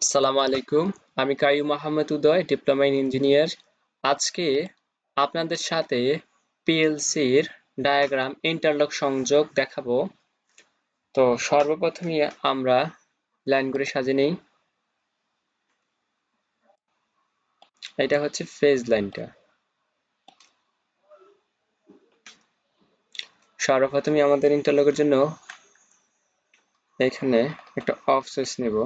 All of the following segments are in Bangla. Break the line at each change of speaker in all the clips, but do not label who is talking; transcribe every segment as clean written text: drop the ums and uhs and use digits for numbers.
আসসালামু আলাইকুম। আমি কাইয়ুম আহমেদ উদয়, ডিপ্লোমা ইন ইঞ্জিনিয়ার। আজকে আপনাদের সাথে পিএলসির ডায়াগ্রাম ইন্টারলক সংযোগ দেখাবো। তো সর্বপ্রথমে আমরা লাইনগুলি সাজিয়ে নিই। এটা হচ্ছে ফেজ লাইনটা। সর্বপ্রথমে আমাদের ইন্টারলকের জন্য এখানে একটা অফ সুইচ নেব।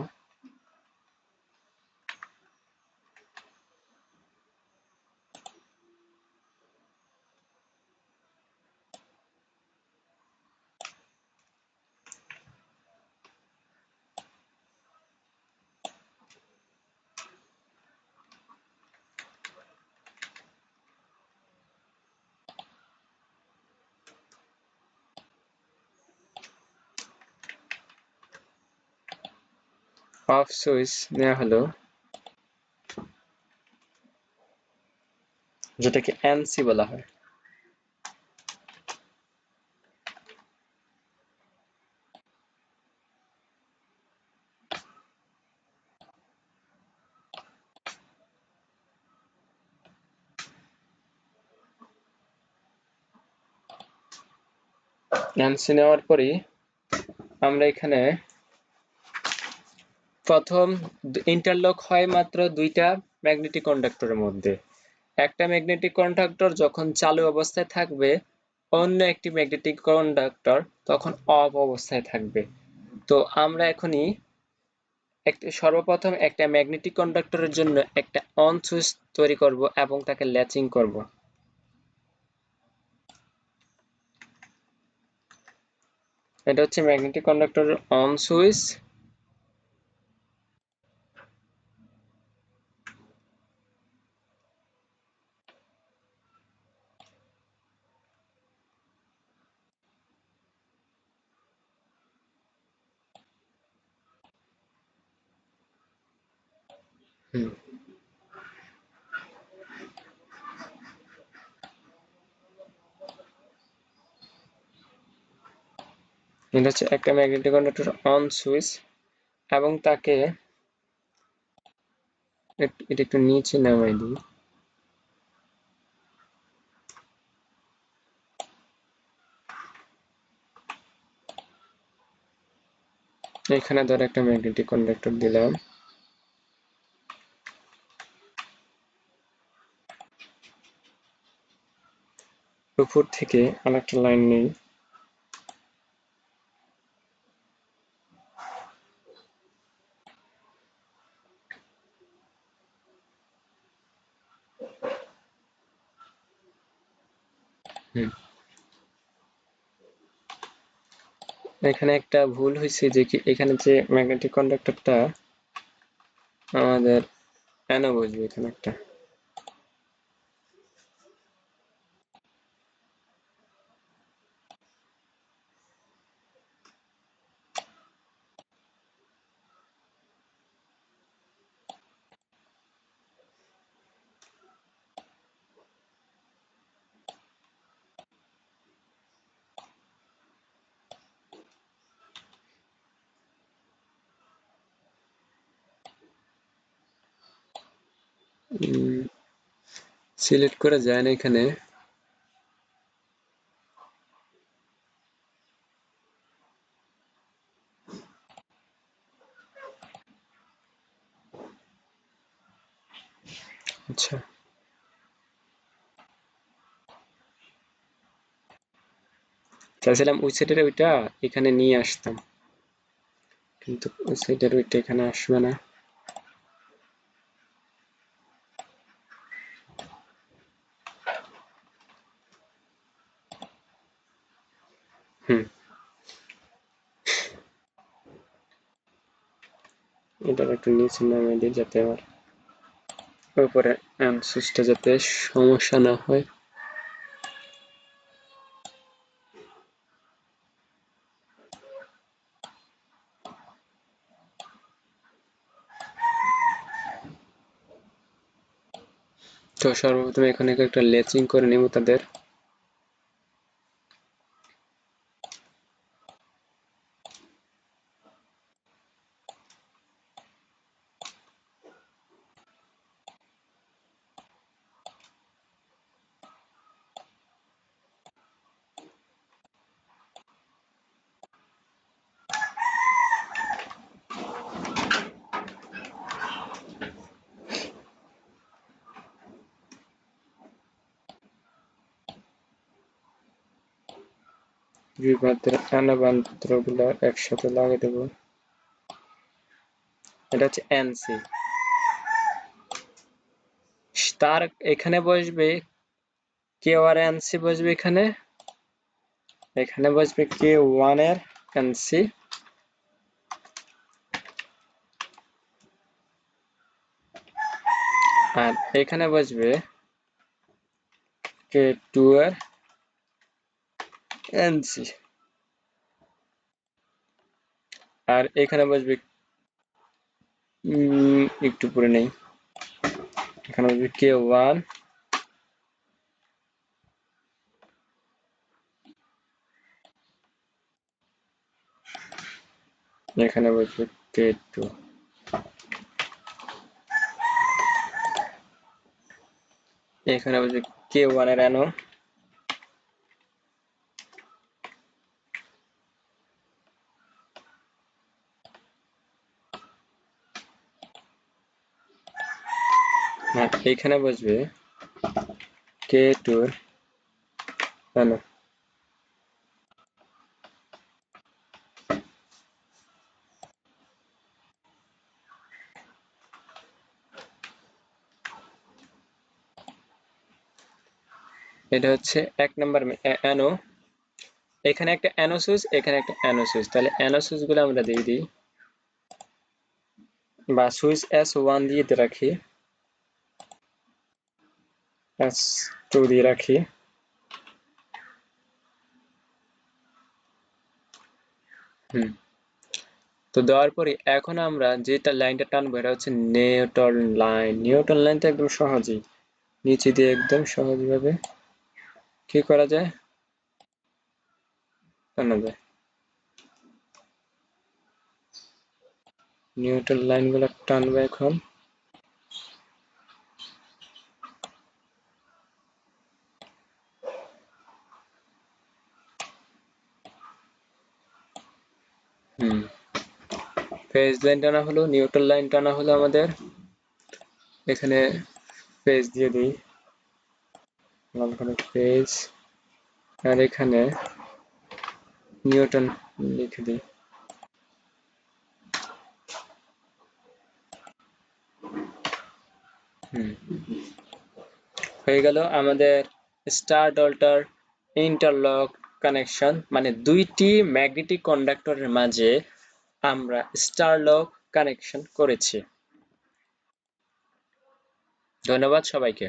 অফ সুইচ নেওয়া হলো, যেটাকে এনসি বলা হয়। এনসি নেওয়ার পরই আমরা এখানে প্রথম ইন্টারলক হয় মাত্র দুইটা ম্যাগনেটিক কন্ডাক্টরের মধ্যে। একটা ম্যাগনেটিক কন্ডাক্টর যখন চালু অবস্থায় থাকবে, অন্য একটি ম্যাগনেটিক কন্ডাক্টর তখন অফ অবস্থায় থাকবে। তো আমরা এখনই সর্বপ্রথম একটা ম্যাগনেটিক কন্ডাক্টরের জন্য একটা অন সুইচ তৈরি করব এবং তাকে ল্যাচিং করব। এটা হচ্ছে ম্যাগনেটিক কন্ডাক্টরের অন সুইচ। এটা হচ্ছে একটা ম্যাগনেটিক কন্ডাক্টর অন সুইচ এবং তাকে এটা একটু নিচে নামাই দিই। এখানে ধর একটা ম্যাগনেটিক কন্ডাক্টর দিলাম, উপর থেকে আরেকটা লাইন নেই। এখানে একটা ভুল হয়েছে যে কি এখানে যে ম্যাগনেটিক কন্ডাক্টরটা আমাদের অ্যানো বসবে এখানে একটা। সিলেক্ট করা যায় না এখানে। আচ্ছা, চাইছিলাম ওই সাইডের ওইটা এখানে নিয়ে আসতাম, কিন্তু ওই সাইডের ওইটা এখানে আসবে না। এটার একটু নিচে নামিয়ে দিই যাতে আমার উপরে সুইচটা যাতে সমস্যা না হয়। তো সর্বপ্রথম এখানে একটা লেচিং করে নেব তাদের। বিবাদের আনাবান্তরগুলো একসাথে লাগিয়ে দেব। এটা হচ্ছে এনসি। তার এখানে বসবে কেউ আর এনসি বসবে এখানে, এখানে বসবে K1 এর এনসি, আর এখানে বসবে K2 এর এনসি, আর এখানে বসবে একটু পরে নেই, এখানে বসবে K1, এখানে বসবে K2, এখানে বসবে K1 এর অ্যানো, আর এখানে বসবে K2 এর অ্যানো। এটা হচ্ছে এক নাম্বার অ্যানো, এখানে একটা অ্যানো সুইচ, এখানে একটা অ্যানো সুইচ, তাহলে অ্যানো সুইচ গুলো আমরা দিয়ে দিই, বা সুইচ S1 দিয়ে রাখি, S2 দিয়ে রাখি, তো দেওয়ার পরে এখন আমরা যেটা লাইনটা টানবো এটা হচ্ছে নিউটন লাইন। নিউটন লাইন তো একদম সহজেই নিচে দিয়ে একদম সহজভাবে কি করা যায়, টানা যায়। নিউটন লাইন গুলো টানবো এখন। ফেজ লাইন টানা হলো, নিউটন লাইন টানা হলো আমাদের। এখানে ফেজ দিয়ে দিই, ফেজ, আর এখানে নিউটন লিখে দিই। হয়ে গেল আমাদের স্টার ডল্টার ইন্টারলক কানেকশন, মানে দুইটি ম্যাগনেটিক কন্ডাক্টরের মাঝে আমরা স্টারলক কানেকশন করেছি। ধন্যবাদ সবাইকে।